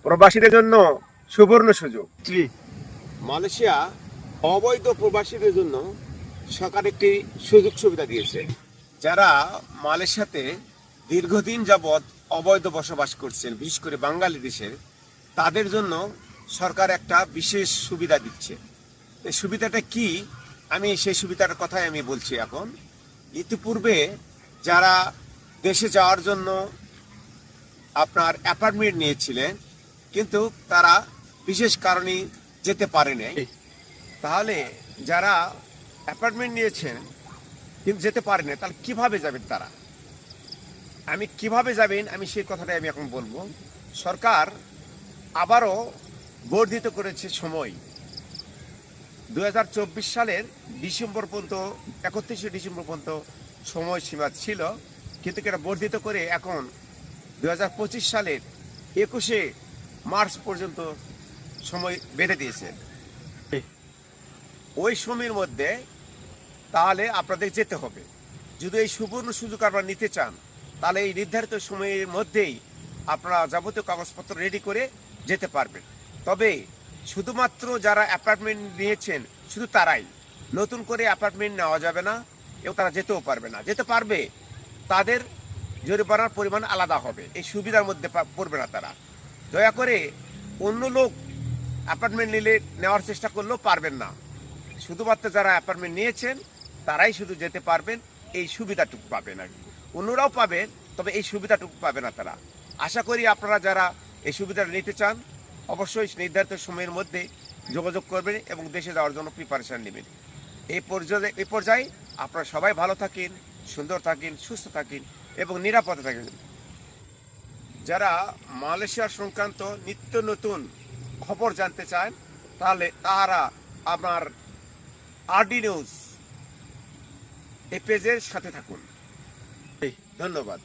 প্রবাসীদের জন্য সুবর্ণ সুযোগ। মালয়েশিয়া অবৈধ প্রবাসীদের জন্য সরকার একটি সুযোগ সুবিধা দিয়েছে। যারা মালয়েশিয়াতে দীর্ঘদিন যাবৎ অবৈধ বসবাস করছেন, বিশেষ করে বাঙালি দেশের, তাদের জন্য সরকার একটা বিশেষ সুবিধা দিচ্ছে। এই সুবিধাটা কি, আমি সেই সুবিধার কথাই আমি বলছি এখন। ইতিপূর্বে যারা দেশে যাওয়ার জন্য আপনার অ্যাপার্টমেন্ট নিয়েছিলেন, কিন্তু তারা বিশেষ কারণে যেতে পারেনি, তাহলে যারা অ্যাপার্টমেন্ট নিয়েছেন কিন্তু যেতে পারেনি, তাহলে কিভাবে যাবেন তারা? কিভাবে যাবেন আমি সেই কথাটাই আমি এখন বলবো। সরকার আবারও বর্ধিত করেছে সময়। 2024 সালের ডিসেম্বর পর্যন্ত, 31শে ডিসেম্বর পর্যন্ত সময়সীমা ছিল, কিন্তু এটা বর্ধিত করে এখন 2025 সালের 21শে মার্চ পর্যন্ত সময় বেঁধে দিয়েছে। ওই সময়ের মধ্যে তাহলে আপনাদের যেতে হবে। যদি এই সুবর্ণ সুযোগ আপনারা নিতে চান, তাহলে এই নির্ধারিত সময়ের মধ্যেই আপনারা যাবতীয় কাগজপত্র রেডি করে যেতে পারবেন। তবে শুধুমাত্র যারা অ্যাপার্টমেন্ট নিয়েছেন শুধু তারাই, নতুন করে অ্যাপার্টমেন্ট নেওয়া যাবে না এবং তারা যেতেও পারবে না। যেতে পারবে, তাদের জরিমানার পরিমাণ আলাদা হবে, এই সুবিধার মধ্যে পড়বে না তারা। দয়া করে অন্য লোক অ্যাপার্টমেন্ট নেওয়ার চেষ্টা করলেও পারবেন না। শুধুমাত্র যারা অ্যাপার্টমেন্ট নিয়েছেন তারাই শুধু যেতে পারবেন, এই সুবিধাটুকু পাবেন। আর অন্যরাও পাবেন, তবে এই সুবিধাটুকু পাবে না তারা। আশা করি আপনারা যারা এই সুবিধাটা নিতে চান অবশ্যই নির্ধারিত সময়ের মধ্যে যোগাযোগ করবেন এবং দেশে যাওয়ার জন্য প্রিপারেশন নেবেন। এই পর্যায়ে আপনারা সবাই ভালো থাকেন, সুন্দর থাকেন, সুস্থ থাকেন এবং নিরাপদে থাকেন। যারা মালয়েশিয়া সংক্রান্ত নিত্য নতুন খবর জানতে চান, তাহলে তারা আমার আরডি নিউজ এই পেজের সাথে থাকুন। ধন্যবাদ।